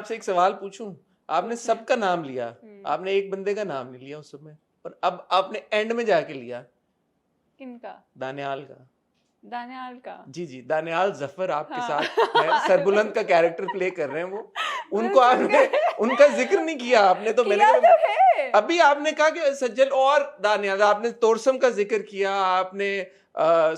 आपसे एक सवाल पूछूं? आपने सबका नाम लिया, आपने एक बंदे का नाम नहीं लिया उस समय, और अब आपने एंड में जाके लिया किनका? दानियाल का। दानियाल का। जी जी, दानियाल जफर आपके हाँ साथ है, सरबुलंद का कैरेक्टर प्ले कर रहे हैं वो। उनको बिल्कुल आपने उनका जिक्र नहीं किया आपने, तो मैंने किया कहा तो है। अभी आपने कहा कि सज्जल और दानियाल, आपने तोरसम का जिक्र किया, आपने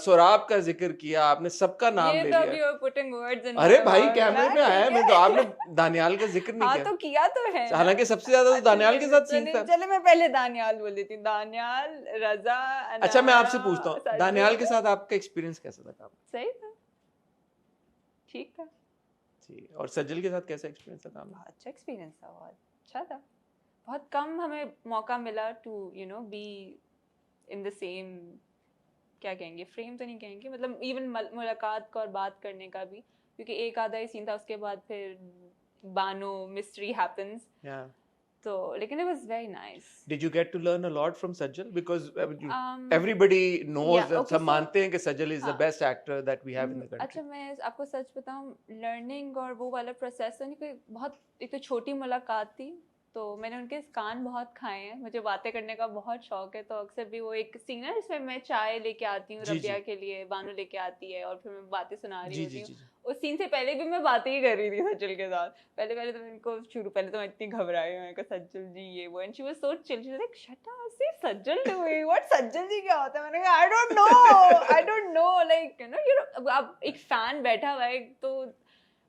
सोराब का जिक्र किया, आपने सबका नाम ये ले तो लिया। अभी you're putting words in अरे my भाई mouth कैमरे ना, पे आया है, ठीक मैं तो आपने है। दानियाल का जिक्र नहीं हाँ किया। तो किया तो है ना। हालांकि सबसे ज्यादा तो अच्छा दानियाल के साथ सीन चले था। चले, मैं पहले दानियाल बोल देती हूँ। दानियाल, रजा, अच्छा मैं अनाया, आपसे पूछता हूँ, दानियाल के सज्जल। साथ आपका एक्सपीरियंस कैसा था काम? सही था, ठीक था। जी, और सज्जल के साथ कैसा एक्सपीरियंस था काम? बहुत अच्छा एक्सपीरियंस था, बहुत अच्छा था। बहुत कम हमें मौका मिला to be in the same, क्या कहेंगे, फ्रेम तो नहीं कहेंगे, मतलब इवन मुलाकात का और बात करने का भी, क्योंकि एक आधा ही सीन था, उसके बाद फिर बानो मिस्ट्री हैपेंस। Yeah. तो लेकिन it was very nice. Did you get to learn a lot from Sajjal? Because um everybody knows, yeah, okay, सब so मानते हैं कि सज्जल is the हाँ, best actor that we have in the country. अच्छा मैं आपको सच बताऊं, लर्निंग और वो वाला प्रोसेस तो नहीं कोई बहुत, एक तो छोटी मुलाकात थी, तो मैंने उनके कान बहुत खाए हैं। मुझे बातें करने का बहुत शौक है, तो अक्सर भी वो एक सीन है जिसमें मैं चाय लेके आती हूँ जी रबिया जी के लिए, बानू लेके आती है और फिर मैं बातें सुना रही जी होती जी हूँ। जी जी। उस सीन से पहले भी मैं बातें ही कर रही थी सज्जल के साथ। पहले पहले तो पहले तो मैं इतनी घबराई, मैंने कहा सज्जल जी ये वो, and she was so chill, she was like shut up, see Sajjal doing what, Sajjal ji क्या होता है? मैंने कहा आई डोंट नो लाइक अब एक फैन बैठा हुआ है तो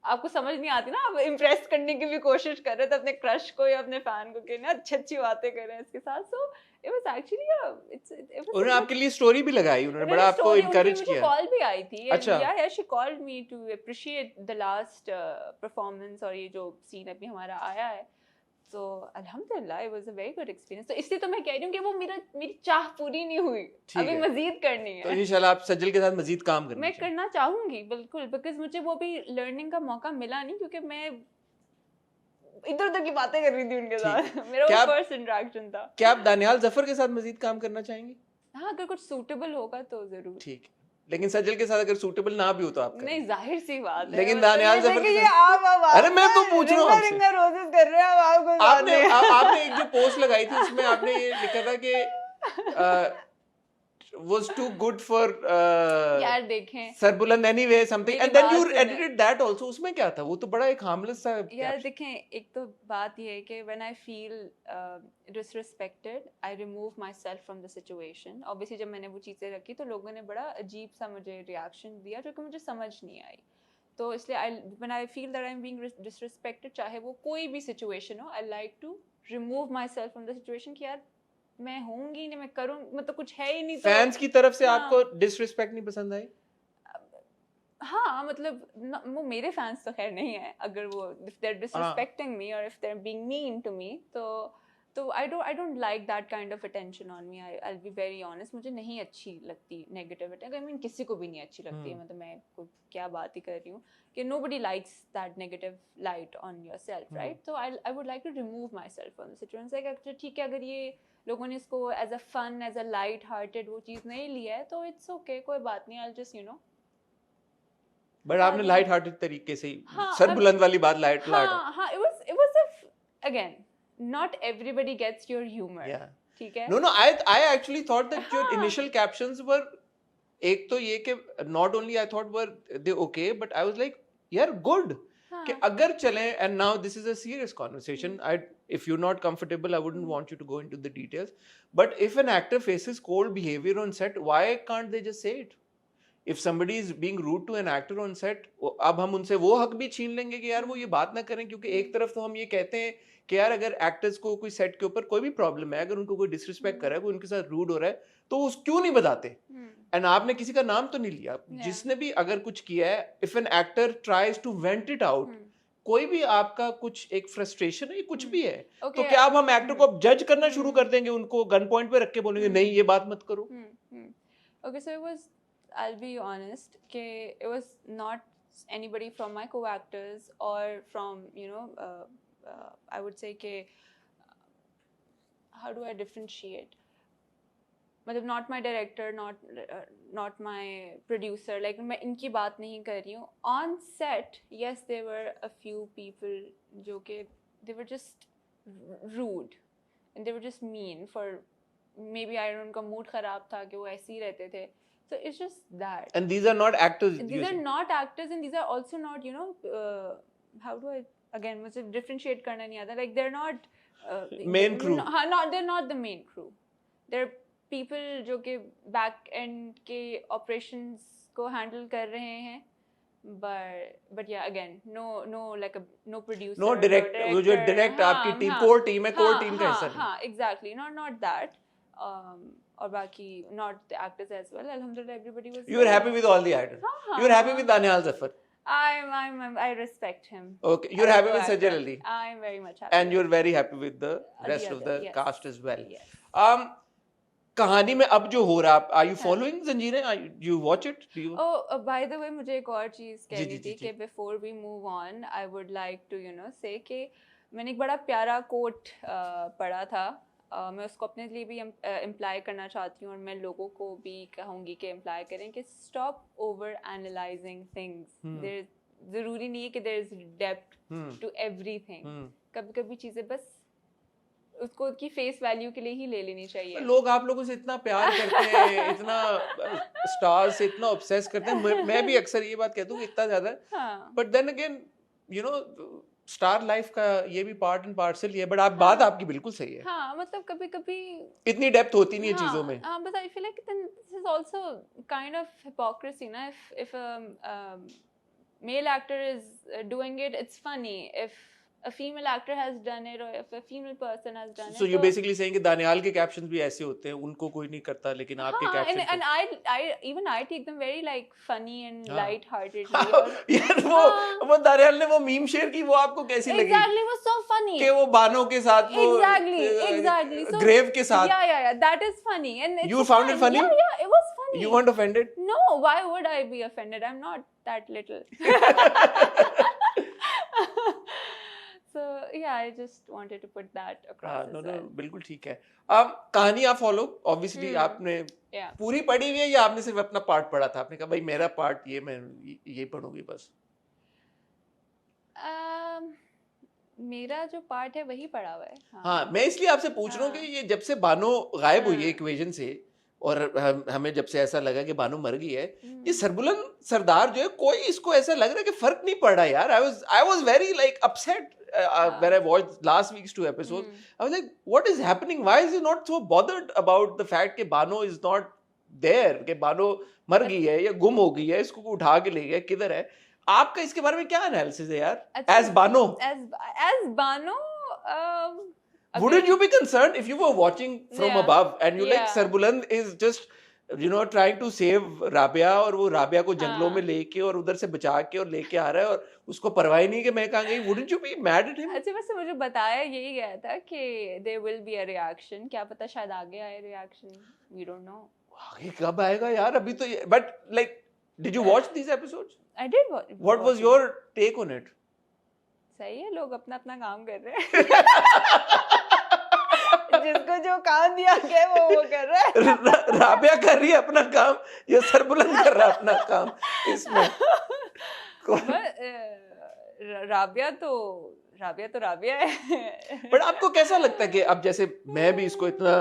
आपको समझ नहीं आती ना, आप इम्प्रेस करने की भी कोशिश कर रहे थे अपने क्रश को या अपने फैन को कि ना अच्छी अच्छी बातें कर रहे हैं इसके साथ। So it was actually it was उन्होंने आपके लिए स्टोरी भी लगाई, उन्होंने बड़ा उन्होंने आपको स्टोरी, उनकी इनकरेज मुझे किया। कॉल भी आई थी, एंड अच्छा या she called me to appreciate the last performance, और ये जो सीन अभी हमारा आया है, तो अल्हम्दुलिल्लाह it was a very good experience. तो इसलिए तो मैं कह रही हूँ कि वो मेरी चाह पूरी नहीं हुई, ठीक अभी है, मजीद करनी तो है। इंशाल्लाह आप सज्जल के साथ मजीद काम करना मैं चाहिए। करना चाहूंगी बिल्कुल, बिकॉज मुझे वो भी लर्निंग का मौका मिला नहीं, क्योंकि मैं इधर उधर की बातें कर रही थी उनके ठीक साथ। है, मेरा वो क्या आप फर्स्ट इंटरेक्शन था। क्या आप दानियाल जफर के साथ मजीद काम करना चाहेंगे? हाँ, अगर कुछ सूटेबल होगा तो जरूर। ठीक है, लेकिन सज्जल के साथ अगर सूटेबल ना भी हो तो आप नहीं, करेंगे? जाहिर सी बात है, लेकिन मतलब दानियाल ये जफर देखिए, के ये साथ, आप अरे मैं तो पूछ रहा हूँ रिंगा आपसे। रिंगा रोजेस कर रहे हैं, अब आपको साथ आपने नहीं। आपने एक जो पोस्ट लगाई थी उसमें आपने ये लिखा था कि was too good for यार देखें, सरबुलंद anyway something, मेरी and then you बात सुने edited that also. उसमें क्या था? वो तो बड़ा एक harmless सा यार, caption। देखें, एक तो बात ये है कि when I feel disrespected I remove myself from the situation. Obviously जब मैंने वो चीज़ें रखी तो लोगों ने बड़ा अजीब सा मुझे रिएक्शन दिया, जो कि मुझे समझ नहीं आई। तो इसलिए I when I feel that I am being disrespected, चाहे वो कोई भी सिचुएशन हो, I like to remove myself from the situation, कि यार मैं होंगी नहीं, मैं करूँ, मतलब कुछ है ही नहीं, तो फैंस की तरफ से हाँ। आपको डिसरिस्पेक्ट नहीं पसंद आई? हाँ, मतलब वो मेरे फैंस तो खैर नहीं है, अगर वो if they are disrespecting me और if they are being mean to me, तो I don't like that kind of attention on me. I will be very honest, मुझे नहीं अच्छी लगती नेगेटिविटी। आई मीन किसी को भी नहीं अच्छी लगती है, मतलब मैं क्या बात ही कर रही हूँ कि nobody likes that negative light on yourself, right? तो I would like to remove myself from the situation. Like ठीक है, अगर ये लोगों ने इसको as a fun, as a light hearted वो चीज़ नहीं लिया है, तो इट्स ओके, कोई बात नहीं, आई जस्ट बट आपने लाइट हार्टेड तरीके से ही हाँ, सरबुलंद वाली बात लाइट हाँ, it was again, not everybody gets your humor, yeah ठीक है? no I actually thought that your हाँ, initial captions were, एक तो ये कि not only I thought were they okay, but I was like यार good कि हाँ, अगर चलें, and now this is a serious conversation, if you're not comfortable I wouldn't want you to go into the details, but if an actor faces cold behavior on set, why can't they just say it? If somebody is being rude to an actor on set, अब हम उनसे वो हक भी छीन लेंगे कि यार वो ये बात ना करें, क्योंकि एक तरफ तो हम ये कहते हैं कि यार अगर एक्टर्स को कोई सेट के ऊपर कोई भी प्रॉब्लम है, अगर उनको कोई डिसरिस्पेक्ट कर रहा है, कोई उनके साथ रूड हो रहा है, तो उस क्यों नहीं बताते? एंड आपने किसी का नाम तो नहीं लिया, जिसने भी अगर कुछ किया है, if an actor tries to vent it out, कोई भी आपका कुछ एक फ्रस्ट्रेशन है, कुछ भी है, तो क्या अब हम एक्टर को अब जज करना शुरू कर देंगे, उनको गन पॉइंट पे रख के बोलेंगे नहीं ये बात मत करो? Okay, so it was, I'll be honest, कि it was not anybody from my co-actors or from, I would say कि how do I differentiate? मतलब not my director, not my producer, like मैं इनकी बात नहीं कर रही हूँ. On set yes there were a few people जो कि they were just rude and they were just mean for maybe I उनका मूड ख़राब था कि वो ऐसे ही रहते थे. So it's just that. And these are not actors. These are not actors, and these are also not, you know, how do I again मुझे differentiate करना नहीं आता. Like they're not main crew. They're not the main crew. They're people जो कि back end के operations को handle कर रहे हैं. But yeah, again, no like no producer. No director. वो जो direct आपकी team, core team है, core team का हिस्सा नहीं. हाँ, exactly. Not that. और बाकी not the actors as well. Alhamdulillah, everybody was. You were happy with all the actors. You were happy with Daniel Zafar. I respect him. Okay, you're happy with Sajjad Ali. I'm very much happy. And you're very happy with the rest of the yes. cast as well. Yes. कहानी में अब जो हो रहा, are you following जंजीरें? You watch it? Do you? Oh, by the way, मुझे एक और चीज़ कहनी जी, थी कि before we move on, I would like to say कि मैंने एक बड़ा प्यारा कोट पढ़ा था. मैं उसको अपने लिए भी इम्प्लाई करना चाहती हूँ और मैं लोगों को भी कहूँगी कि इम्प्लाई करें कि स्टॉप ओवर एनालाइजिंग थिंग्स. ज़रूरी नहीं है कि there is depth to everything. कभी कभी चीज़ें बस उसको उसकी फेस वैल्यू के लिए ही ले लेनी चाहिए. लोग आप लोगों से इतना प्यार करते हैं, इतना स्टार से इतना ऑब्सेस करते हैं. मैं भी अक्सर ये बात कहता हूँ कि इतना ज़्यादा. But then again you know star life का ये भी पार्ट एंड पार्सल ही है. बट बात आपकी बिल्कुल सही है. हाँ, मतलब कभी कभी इतनी डेप्थ होती नहीं है चीजों में. but I feel like then this is also kind of hypocrisy ना. If a male actor is doing it, it's funny. If a female actor has done it or if a female person has done it. So you're basically saying कि दानियाल के captions भी ऐसे होते हैं, उनको कोई नहीं करता, लेकिन आपके captions and I take them very like funny and light-heartedly. यार वो दानियाल ने वो मीम शेयर की, वो आपको कैसी लगी? Exactly, was so funny. कि वो बानों के साथ वो exactly. So, ग्रेव के साथ. Yeah, that is funny. And you found it funny? Yeah, it was funny. You weren't offended? No, why would I be offended? I'm not that little. So yeah, I just wanted to put that across. No, बिल्कुल ठीक है. कहानी आप follow, obviously आपने पूरी पढ़ी हुई है या आपने सिर्फ अपना पार्ट पढ़ा था? आपने कहा भाई मेरा पार्ट ये, मैं ये पढ़ूंगी बस. मेरा जो पार्ट है वही पढ़ा हुआ है. हाँ, मैं इसलिए आपसे पूछ रहा हूँ कि ये जब से बानो गायब हुई है इक्वेशन से और हमें जब से ऐसा लगा कि बानो मर गई है, ये सरबुलंद सरदार जो है, कोई इसको ऐसा लग रहा है कि फर्क नहीं पड़ रहा यार. I was very like upset when I watched last week's 2 episodes. I was like, what is happening? Why is he not so bothered about the fact कि बानो is not there, कि बानो मर गई है या गुम हो गई है, इसको उठा के ले गया, किधर है? आपका इसके बारे में क्या एनालिसिस है यार? As Bano, as Bano, wouldn't you be concerned if you were watching from above and you like Sarbuland is just trying to save Rabia और वो राबिया को जंगलों में लेके और उधर से बचा के और लेके आ रहा है और उसको परवाह नहीं कि मैं कहाँ गई? Wouldn't you be mad at him? अच्छा, वैसे मुझे बताया यही गया था कि there will be a reaction. क्या पता शायद आगे आए reaction. We don't know. आगे कब आएगा यार? अभी तो but like did you watch these episodes? I did watch. What was your take on it? सही है, लोग अपना अपना काम कर रहे हैं. जिसको जो काम दिया गया वो कर रहा है. राबिया कर रही है अपना काम या सरबुलंद कर रहा है अपना काम इसमें? राबिया तो राबिया है. बट आपको कैसा लगता है कि अब जैसे मैं भी इसको इतना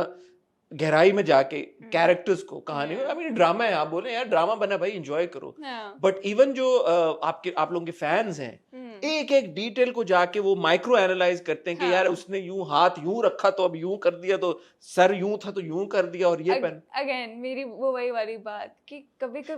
गहराई में जाके कैरेक्टर्स को, कहानी में, आई मीन ड्रामा है, आप बोले यार ड्रामा बना भाई, एंजॉय करो. बट इवन जो आप लोगों के फैंस हैं, एक एक डिटेल को जाके वो माइक्रो एनालाइज करते हैं कि यार उसने यूं हाथ यूं रखा तो अब यूं कर दिया, तो सर यूं था तो यूं कर दिया, और ये पेन. अगेन मेरी वो वही वाली बात कि कभी कभी